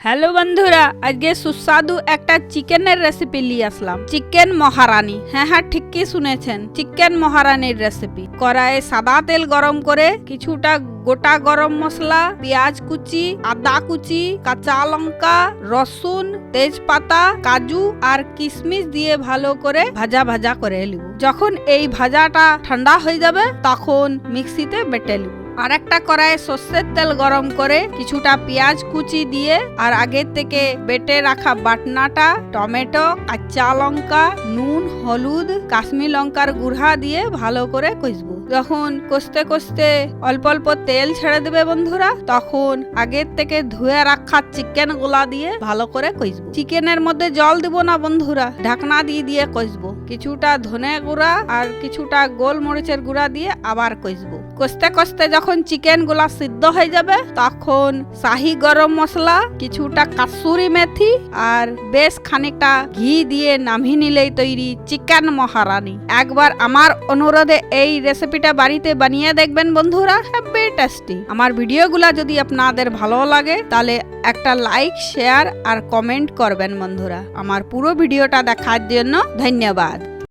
Hello বন্ধুরা, আজকে সুস্বাদু একটা চিকেনের রেসিপি নিয়ে আসলাম। চিকেন মহারানী। হ্যাঁ, ঠিকই শুনেছেন, চিকেন মহারানীর রেসিপি। কড়াইয়ে সাদা তেল গরম করে কিছুটা গোটা গরম মশলা, পেঁয়াজ কুচি, আদা কুচি, কাঁচা লঙ্কা, রসুন, তেজপাতা, কাজু আর কিশমিশ দিয়ে ভালো করে ভাজা ভাজা করে নিব। যখন এই ভাজাটা ঠান্ডা হয়ে যাবে তখন মিক্সিতে বেটে নিব। আর একটা কড়াইয়ে সর্ষের তেল গরম করে কিছুটা পেঁয়াজ কুচি দিয়ে আর আগের থেকে বেটে রাখা বাটনাটা, টমেটো, কাঁচা লঙ্কা, নুন, হলুদ, কাশ্মীর লঙ্কার গুঁড়া দিয়ে ভালো করে কষবো। যখন কষতে কষতে অল্প অল্প তেল ছেড়ে দেবে বন্ধুরা, তখন আগের থেকে ধুয়ে রাখা চিকেন গুলা দিয়ে ভালো করে কষবো। চিকেনের মধ্যে জল দিব না বন্ধুরা, ঢাকনা দিয়ে দিয়ে কষবো। কিছুটা ধনে গুঁড়া আর কিছুটা গোলমরিচের গুঁড়া দিয়ে আবার কষবো। কষতে কষতে যখন চিকেন গুলা সিদ্ধ হয়ে যাবে তখন শাহি গরম মশলা, কিছুটা কাসুরি মেথি আর বেশ খানিকটা ঘি দিয়ে নামিয়ে নিলেই তৈরি চিকেন মহারানী। একবার আমার অনুরোধে এই রেসিপিটা বাড়িতে বানিয়ে দেখবেন বন্ধুরা, হেব্বি টেস্টি। আমার ভিডিওগুলা যদি আপনাদের ভালো লাগে তাহলে একটা লাইক, শেয়ার আর কমেন্ট করবেন বন্ধুরা। আমার পুরো ভিডিওটা দেখার জন্য ধন্যবাদ।